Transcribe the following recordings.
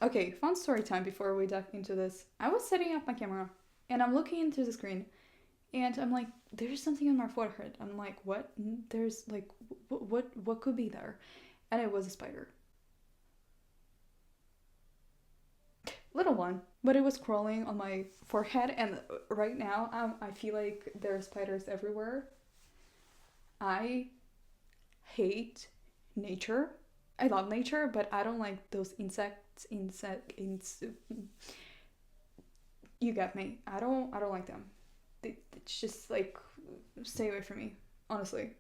Okay, fun story time before we dive into this. I was setting up my camera and I'm looking into the screen and I'm like, there's something on my forehead. I'm like, what? There's like, what could be there? And it was a spider. Little one. But it was crawling on my forehead and right now I feel like there are spiders everywhere. I hate nature. I love nature, but I don't like those you get me. I don't like them. It's just like stay away from me, honestly.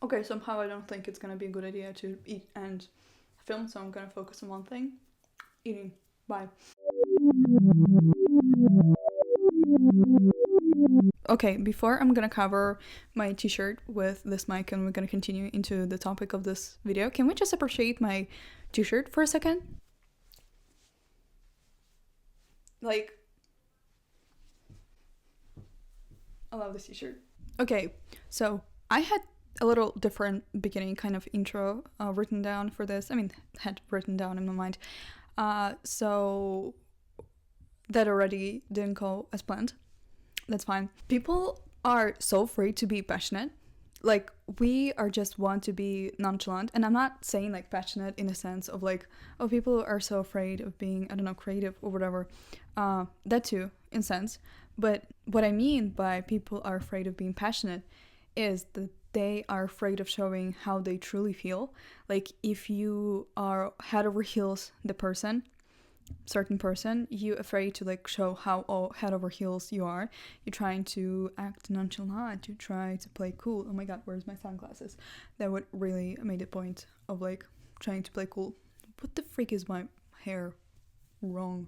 Okay, somehow I don't think it's gonna be a good idea to eat and film, so I'm gonna focus on one thing: eating. Bye. Okay, before I'm gonna cover my t-shirt with this mic and we're gonna continue into the topic of this video, can we just appreciate my t-shirt for a second? Like, I love this t-shirt. Okay, so I had a little different beginning kind of intro written down for this. I mean, had written down in my mind. So that already didn't go as planned. That's fine. People are so afraid to be passionate. Like, we are just want to be nonchalant. And I'm not saying like passionate in the sense of like, oh, people are so afraid of being, I don't know, creative or whatever. That too, in sense. But what I mean by people are afraid of being passionate is that they are afraid of showing how they truly feel. Like, if you are head over heels the person, certain person, you afraid to like show how head over heels you are. You're trying to act nonchalant, you try to play cool. Oh my god, where's my sunglasses? That would really made a point of like trying to play cool. What the freak is my hair wrong?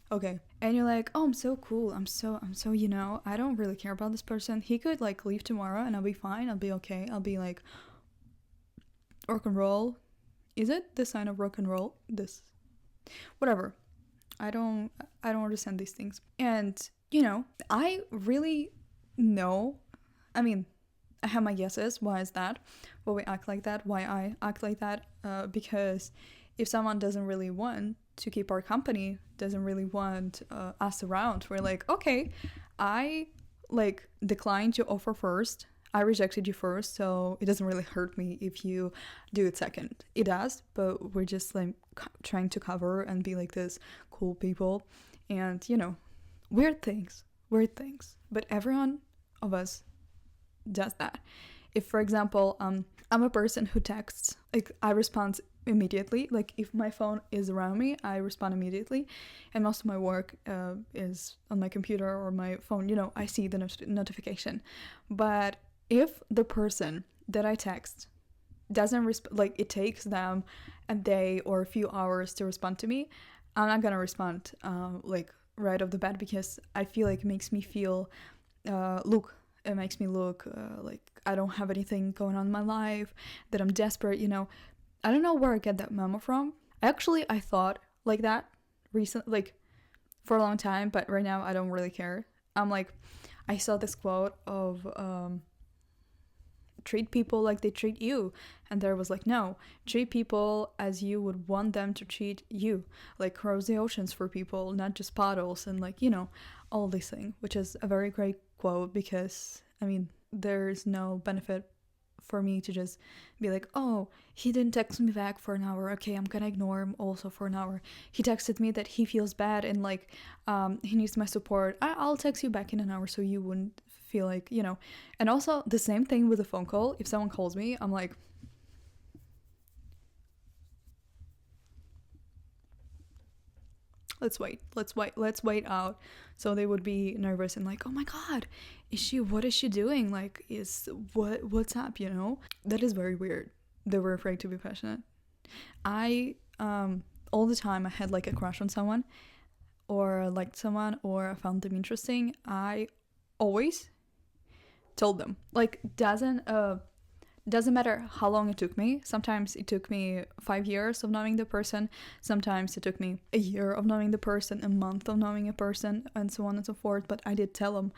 Okay, and you're like, oh, I'm so cool, I'm so I don't really care about this person. He could like leave tomorrow and I'll be fine, I'll be okay, I'll be like rock and roll. Is it the sign of rock and roll? This, whatever. I don't understand these things. And I really know, I mean, I have my guesses. Why is that? Why we act like that? Why I act like that? Because if someone doesn't really want to keep our company, doesn't really want us around, we're like, okay, I like declined your offer first. I rejected you first, so it doesn't really hurt me if you do it second. It does, but we're just like trying to cover and be like this cool people, and weird things, weird things. But everyone of us does that. If, for example, I'm a person who texts, like I respond immediately. Like if my phone is around me, I respond immediately, and most of my work is on my computer or my phone. I see the notification, but if the person that I text doesn't like it takes them a day or a few hours to respond to me, I'm not gonna respond like right off the bat, because I feel like it makes me feel it makes me look like I don't have anything going on in my life, that I'm desperate. I don't know where I get that memo from. I thought like that like for a long time, but right now I don't really care. I'm like, I saw this quote of treat people like they treat you, and there was like, no, treat people as you would want them to treat you, like cross the oceans for people, not just puddles, and like all these things, which is a very great quote, because I mean there's no benefit for me to just be like, oh, he didn't text me back for an hour, okay, I'm gonna ignore him also for an hour. He texted me that he feels bad and like he needs my support. I'll text you back in an hour so you wouldn't feel like and also the same thing with a phone call. If someone calls me, I'm like, let's wait out. So they would be nervous and like, oh my god, what is she doing, like what's up, that is very weird. They were afraid to be passionate. I all the time I had like a crush on someone, or liked someone, or I found them interesting, I always told them. Like, doesn't matter how long it took me. Sometimes it took me 5 years of knowing the person. Sometimes it took me a year of knowing the person, a month of knowing a person, and so on and so forth. But I did tell them,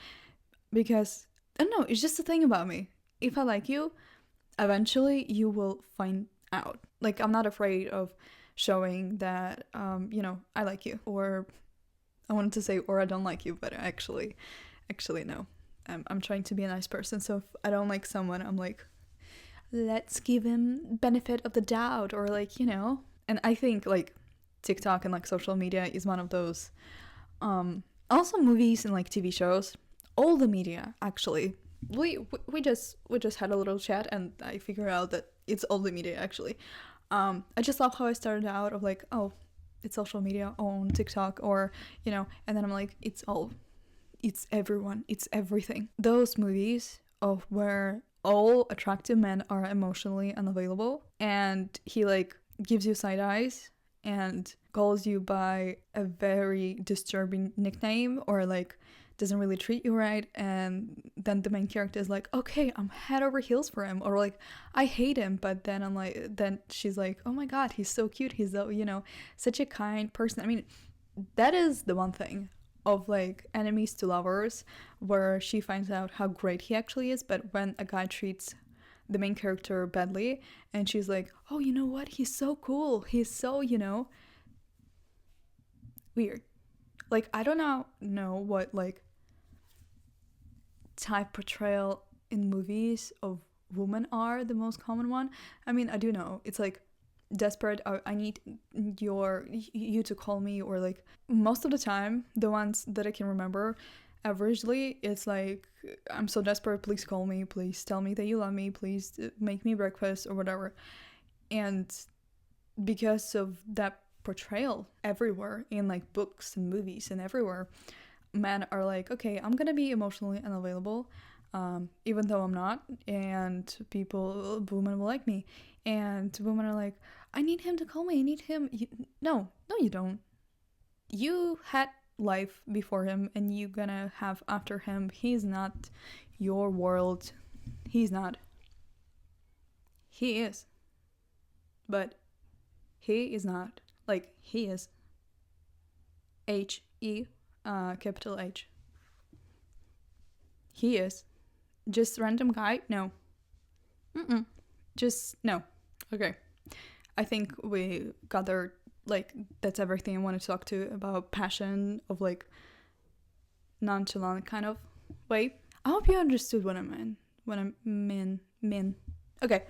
because I don't know, it's just a thing about me. if I like you, eventually you will find out. Like, I'm not afraid of showing that, I like you, or I wanted to say, or I don't like you, but actually no. I'm trying to be a nice person, so if I don't like someone, I'm like, let's give him benefit of the doubt, or like, And I think like TikTok and like social media is one of those. Also movies and like TV shows, all the media actually. We just had a little chat and I figured out that it's all the media actually. I just love how I started out of like, oh, it's social media on TikTok, or and then I'm like, it's everyone, it's everything. Those movies of where all attractive men are emotionally unavailable and he like gives you side eyes and calls you by a very disturbing nickname, or like doesn't really treat you right, and then the main character is like, okay, I'm head over heels for him, or like, I hate him, but then she's like, oh my god, he's so cute, he's so, such a kind person. I mean, that is the one thing of like enemies to lovers, where she finds out how great he actually is, but when a guy treats the main character badly and she's like, oh, you know what, he's so cool, he's so, weird. Like, I don't know what like type portrayal in movies of women are the most common one. I mean, I do know it's like desperate, I need you to call me, or like most of the time the ones that I can remember averagely, it's like, I'm so desperate, please call me, please tell me that you love me, please make me breakfast or whatever. And because of that portrayal everywhere in like books and movies and everywhere, men are like, okay, I'm gonna be emotionally unavailable, even though I'm not, and women will like me, and women are like, I need him to call me, I need him. No, you don't. You had life before him and you gonna have after him. He's not your world. He's not. He is. But he is not. Like, he is. H-E, capital H. He is. Just random guy? No. Just no. Okay. I think we gathered, like, that's everything I want to talk to about passion of, like, nonchalant kind of way. I hope you understood what I mean. What I mean. Okay.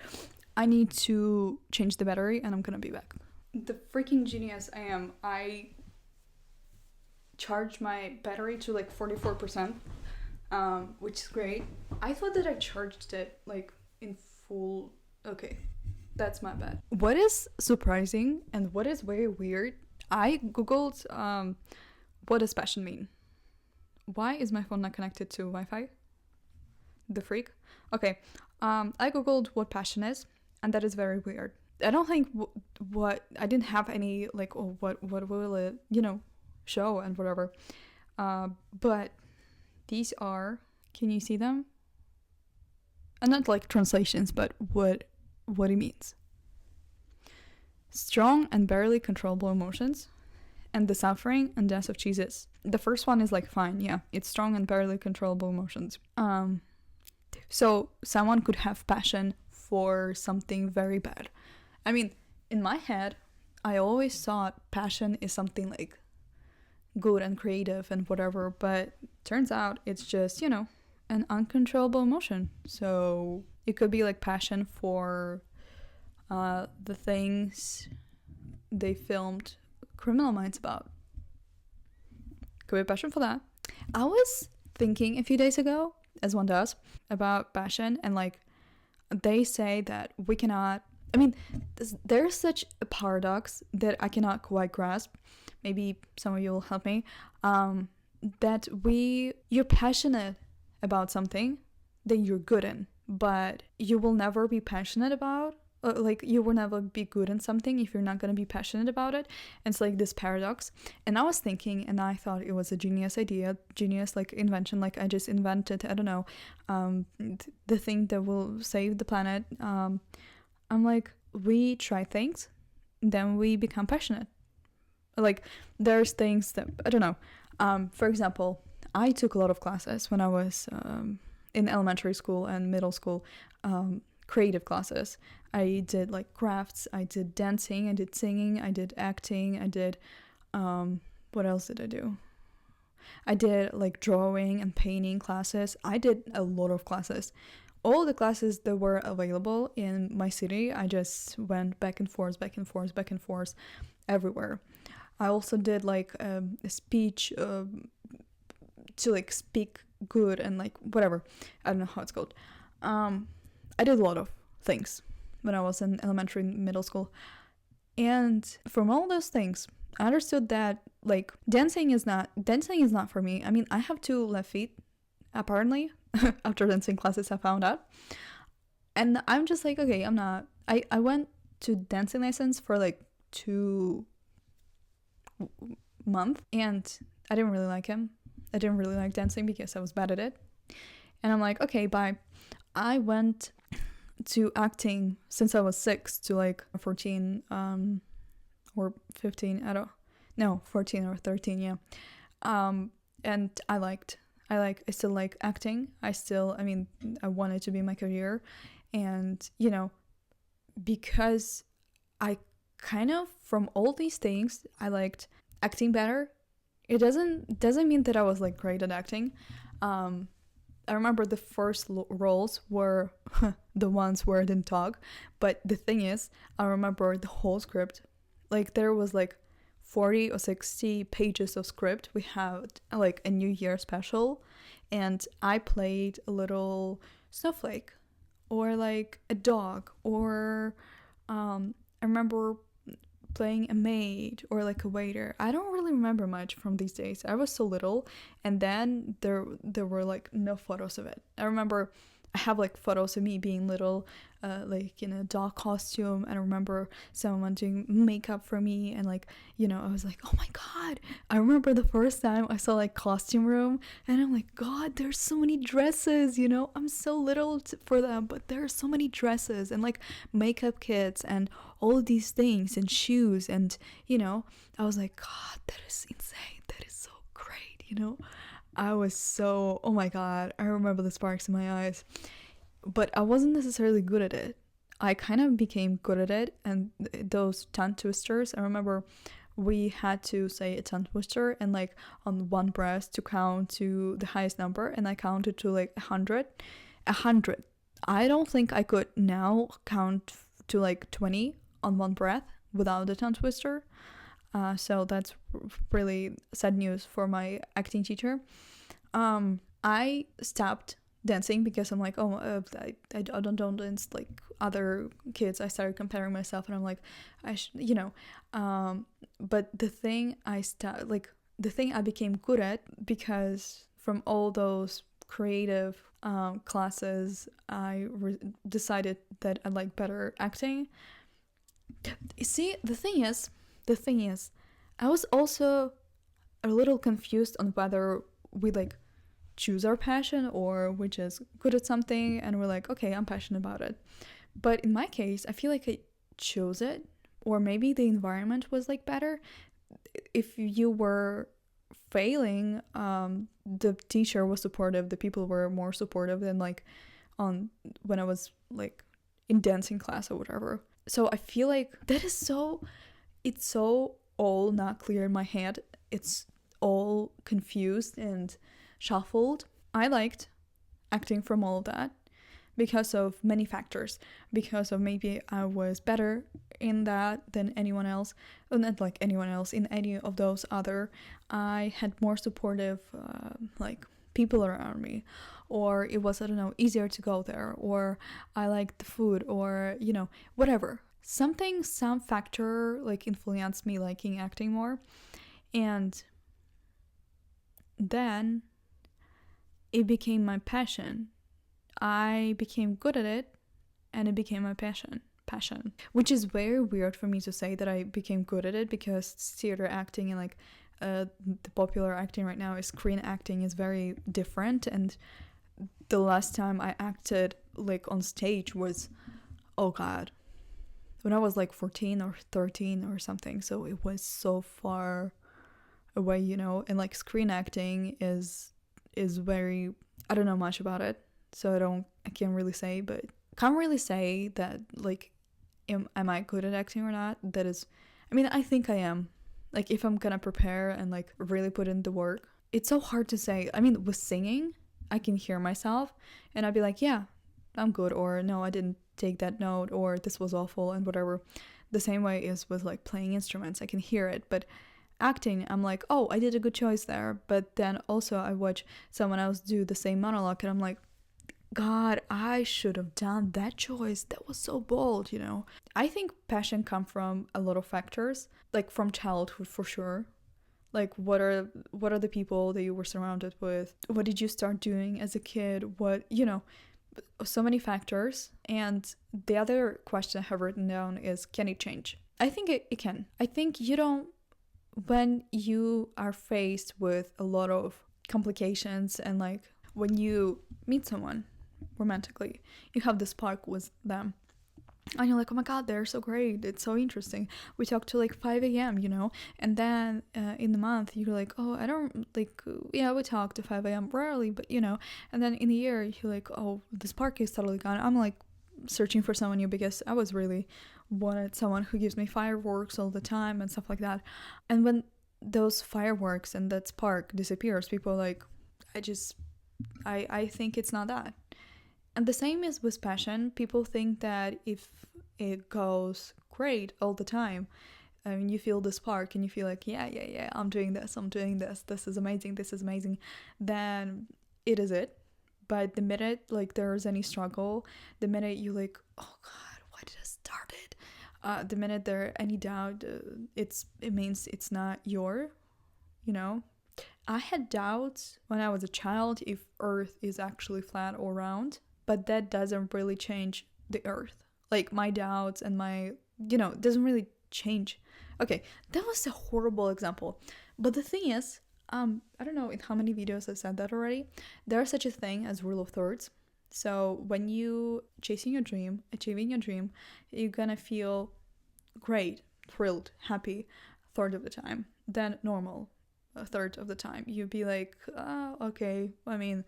I need to change the battery and I'm gonna be back. The freaking genius I am. I charged my battery to like 44%, which is great. I thought that I charged it like in full. Okay, that's my bad. What is surprising and what is very weird, I googled what does passion mean. Why is my phone not connected to Wi-Fi? The freak. Okay, I googled what passion is, and that is very weird. I don't think what I didn't have any like, oh, what will it, show and whatever. But these are, can you see them? And not like translations, but what it means. Strong and barely controllable emotions, and the suffering and death of Jesus. The first one is like, fine, yeah, it's strong and barely controllable emotions. So someone could have passion for something very bad. I mean, in my head, I always thought passion is something like good and creative and whatever, but turns out it's just, an uncontrollable emotion. So it could be like passion for the things they filmed Criminal Minds about. Could be passion for that. I was thinking a few days ago, as one does, about passion, and like they say that we cannot, I mean, there's such a paradox that I cannot quite grasp. Maybe some of you will help me. That you're passionate about something that you're good in, but you will never be passionate about, like you will never be good in something if you're not going to be passionate about it. And it's like this paradox. And I was thinking, and I thought it was a genius idea, genius like invention, like I just invented, I don't know, the thing that will save the planet. I'm like, we try things, then we become passionate. Like, there's things that, I don't know. For example, I took a lot of classes when I was in elementary school and middle school, creative classes. I did like crafts, I did dancing, I did singing, I did acting, I did what else did I do? I did like drawing and painting classes. I did a lot of classes. All the classes that were available in my city, I just went back and forth everywhere. I also did like a speech to like speak good and like whatever. I don't know how it's called. I did a lot of things when I was in elementary and middle school. And from all those things, I understood that like dancing is not for me. I mean, I have 2 left feet, apparently, after dancing classes I found out. And I'm just like, okay, I'm not. I went to dancing lessons for like 2 months, and I didn't really like him. I didn't really like dancing because I was bad at it. And I'm like, okay, bye. I went to acting since I was 6 to like 14 or 15, 14 or 13, yeah. And I still like acting. I want it to be my career. And, you know, because I kind of, from all these things, I liked acting better. It doesn't mean that I was like great at acting. I remember the first roles were the ones where I didn't talk, but the thing is, I remember the whole script. Like there was like 40 or 60 pages of script. We had like a New Year special, and I played a little snowflake or like a dog, or I remember playing a maid or like a waiter. I don't really remember much from these days. I was so little, and then there were like no photos of it. I remember I have like photos of me being little, like in a dog costume, and I remember someone doing makeup for me, and like, you know, I was like, oh my god. I remember the first time I saw like costume room, and I'm like, god, there's so many dresses, you know, I'm so little for them, but there are so many dresses and like makeup kits and all these things and shoes, and you know, I was like, god, that is insane, that is so great, you know. I was so, oh my god, I remember the sparks in my eyes. But I wasn't necessarily good at it. I kind of became good at it, and those tongue twisters, I remember we had to say a tongue twister and like on one breath to count to the highest number, and I counted to like 100. I don't think I could now count to like 20 on one breath without the tongue twister. So that's really sad news for my acting teacher. I stopped dancing because I'm like, I don't dance like other kids. I started comparing myself, and I'm like, you know. But the thing I became good at, because from all those creative classes, I decided that I like better acting. You see, the thing is, I was also a little confused on whether we like choose our passion or we're just good at something and we're like, okay, I'm passionate about it. But in my case, I feel like I chose it, or maybe the environment was like better. If you were failing, the teacher was supportive, the people were more supportive than like when I was like in dancing class or whatever. So I feel like it's so all not clear in my head. It's all confused and shuffled. I liked acting from all of that because of many factors. Because of maybe I was better in that than anyone else. Well, not like anyone else in any of those other. I had more supportive like people around me, or it was, I don't know, easier to go there, or I liked the food, or you know, whatever. Some factor like influenced me liking acting more. And then it became my passion. I became good at it, and it became my passion, which is very weird for me to say that I became good at it, because theater acting and like the popular acting right now is screen acting is very different. And the last time I acted like on stage was, oh god, when I was like 14 or 13 or something. So it was so far away, you know. And like screen acting is very, I don't know much about it. so I can't really say, but can't really say that like am I good at acting or not. That is, I mean, I think I am. Like if I'm gonna prepare and like really put in the work, it's so hard to say. I mean, with singing, I can hear myself and I'd be like, yeah, I'm good, or no, I didn't take that note, or this was awful, and whatever. The same way is with like playing instruments, I can hear it, but acting, I'm like, oh, I did a good choice there. But then also I watch someone else do the same monologue and I'm like, God, I should have done that choice. That was so bold, you know? I think passion comes from a lot of factors, like from childhood for sure. Like what are the people that you were surrounded with? What did you start doing as a kid? What, you know, so many factors. And the other question I have written down is, can it change? I think it can. I think you don't, when you are faced with a lot of complications and like when you meet someone romantically, you have this spark with them and you're like, oh my god, they're so great, it's so interesting, we talk to like 5 a.m, you know, and then in the month you're like, oh, I don't like, yeah, we talk to 5 a.m rarely, but you know, and then in the year you're like, oh, the spark is totally gone. I'm like searching for someone new because I was really wanted someone who gives me fireworks all the time and stuff like that. And when those fireworks and that spark disappears, people are like, I think it's not that. And the same is with passion. People think that if it goes great all the time, I mean, you feel the spark and you feel like, yeah, I'm doing this, this is amazing, then it is it. But the minute like there's any struggle, the minute you like, oh god, why did I start it? The minute there any doubt, it means it's not your, you know. I had doubts when I was a child if Earth is actually flat or round, but that doesn't really change the Earth. Like my doubts and my, you know, it doesn't really change. Okay, that was a horrible example. But the thing is, I don't know in how many videos I've said that already. There's such a thing as rule of thirds. So when you chasing your dream, achieving your dream, you're gonna feel great, thrilled, happy a third of the time. Then normal, a third of the time. You'd be like, oh, okay. I mean,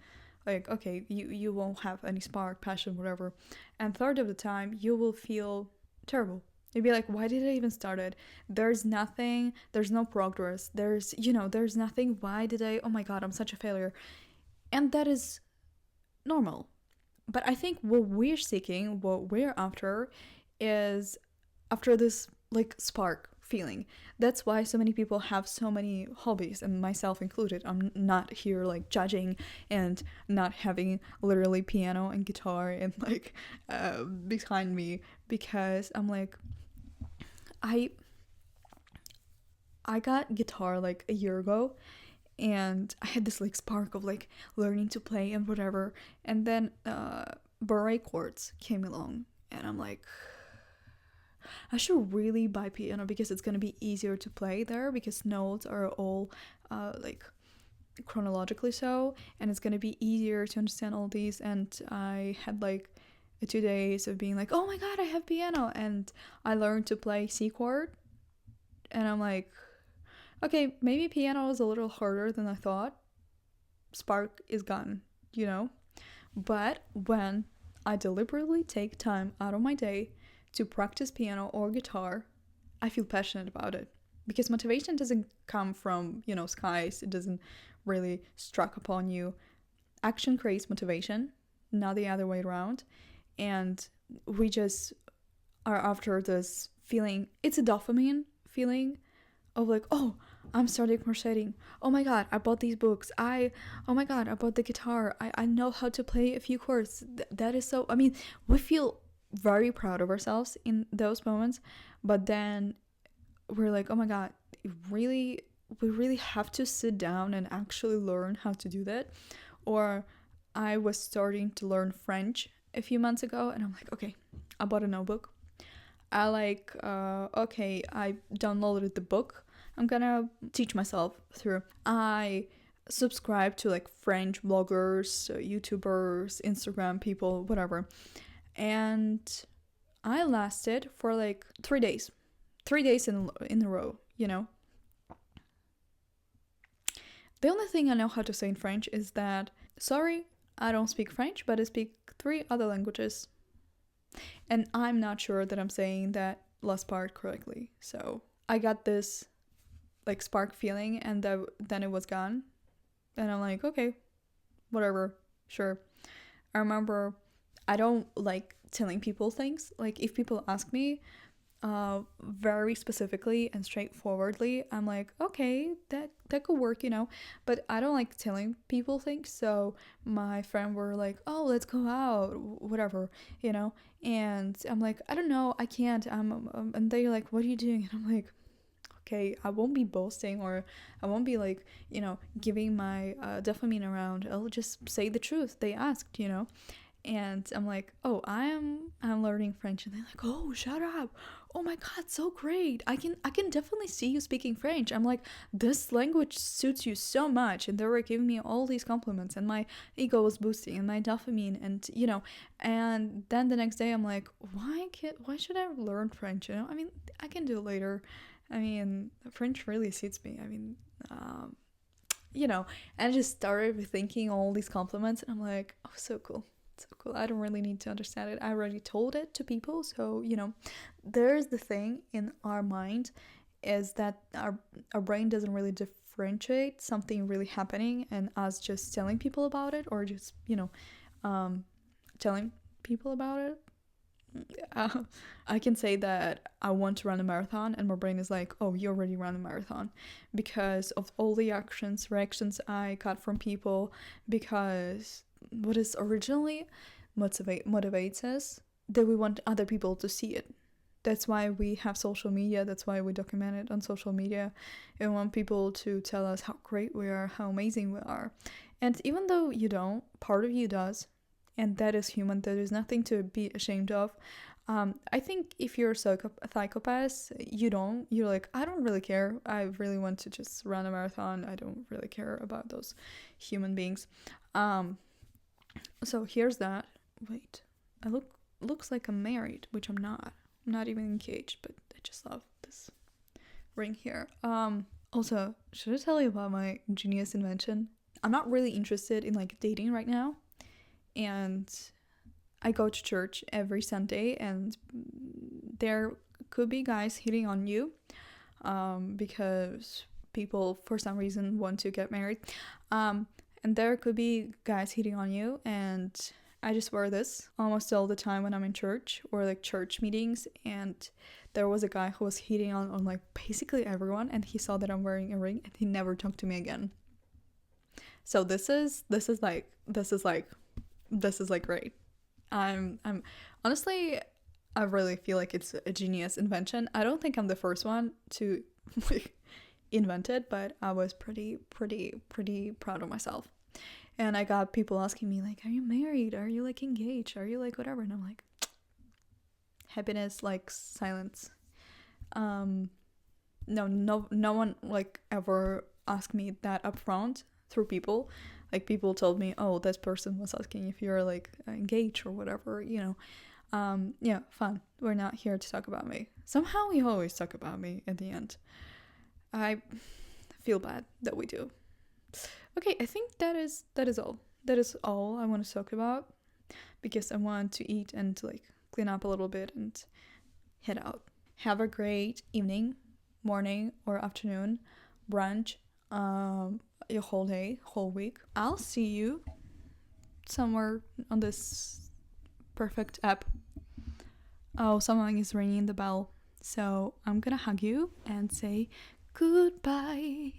like, okay, you won't have any spark, passion, whatever. And third of the time, you will feel terrible. You'd be like, why did I even start it? There's nothing, there's no progress. There's, you know, there's nothing. Why did I, oh my god, I'm such a failure. And that is normal. But I think what we're seeking, what we're after, is after this like spark feeling. That's why so many people have so many hobbies, and myself included. I'm not here like judging and not having literally piano and guitar and like behind me, because I'm like, I got guitar like a year ago, and I had this like spark of like learning to play and whatever, and then barre chords came along and I'm like, I should really buy piano because it's gonna be easier to play there because notes are all like chronologically so, and it's gonna be easier to understand all these. And I had like 2 days of being like, oh my god, I have piano, and I learned to play C chord, and I'm like, okay, maybe piano is a little harder than I thought. Spark is gone, you know. But when I deliberately take time out of my day to practice piano or guitar, I feel passionate about it. Because motivation doesn't come from, you know, skies. It doesn't really struck upon you. Action creates motivation, not the other way around. And we just are after this feeling. It's a dopamine feeling of like, oh, I'm starting crocheting. Oh my god, I bought these books. Oh my god, I bought the guitar. I know how to play a few chords. That is so, I mean, we feel very proud of ourselves in those moments, but then we're like, oh my god, we really have to sit down and actually learn how to do that. Or I was starting to learn French a few months ago, and I'm like, okay, I bought a notebook. I like, okay, I downloaded the book. I'm gonna teach myself through. I subscribe to like French bloggers, YouTubers, Instagram people, whatever. And I lasted for like 3 days. 3 days in a row, you know. The only thing I know how to say in French is that, sorry, I don't speak French, but I speak 3 other languages. And I'm not sure that I'm saying that last part correctly. So I got this like spark feeling, and then it was gone. And I'm like, okay, whatever, sure. I remember I don't like telling people things. Like if people ask me very specifically and straightforwardly, I'm like, okay, that could work, but I don't like telling people things. So my friend were like, oh, let's go out, whatever, and I'm like, I don't know, I can't. And they're like, what are you doing? And I'm like, okay, I won't be boasting, or I won't be like, giving my dopamine around. I'll just say the truth. They asked, and I'm like, oh, I'm learning French. And they're like, oh, shut up. Oh my God, so great. I can definitely see you speaking French. I'm like, this language suits you so much. And they were giving me all these compliments, and my ego was boosting, and my dopamine, and and then the next day I'm like, why should I learn French? I mean, I can do it later. I mean, French really suits me. I mean, and I just started thinking all these compliments, and I'm like, oh, so cool. So cool. I don't really need to understand it. I already told it to people. So, there's the thing in our mind is that our brain doesn't really differentiate something really happening and us just telling people about it, or just, telling people about it. I can say that I want to run a marathon, and my brain is like, oh, you already ran a marathon, because of all the reactions I got from people, because what is originally motivates us, that we want other people to see it. That's why we have social media. That's why we document it on social media. And we want people to tell us how great we are, how amazing we are. And even though you don't, part of you does, and that is human. There is nothing to be ashamed of. I think if you're a psychopath, you're like, I don't really care. I really want to just run a marathon. I don't really care about those human beings. So here's that. Wait, looks like I'm married, which I'm not. I'm not even engaged, but I just love this ring here. Also, should I tell you about my genius invention? I'm not really interested in like dating right now, and I go to church every Sunday, and there could be guys hitting on you, because people for some reason want to get married, and there could be guys hitting on you, and I just wear this almost all the time when I'm in church or like church meetings. And there was a guy who was hitting on like basically everyone, and he saw that I'm wearing a ring, and he never talked to me again. So this is great. I'm honestly, I really feel like it's a genius invention. I don't think I'm the first one to invent it, but I was pretty proud of myself. And I got people asking me like, are you married? Are you like engaged? Are you like whatever? And I'm like, happiness like silence. No one like ever asked me that upfront through people. Like people told me, oh, this person was asking if you're like engaged or whatever, yeah, fun. We're not here to talk about me. Somehow we always talk about me at the end. I feel bad that we do. Okay, I think that is all. That is all I want to talk about, because I want to eat and to like clean up a little bit and head out. Have a great evening, morning, or afternoon, brunch, your whole day, whole week. I'll see you somewhere on this perfect app. Oh, someone is ringing the bell, so I'm gonna hug you and say goodbye.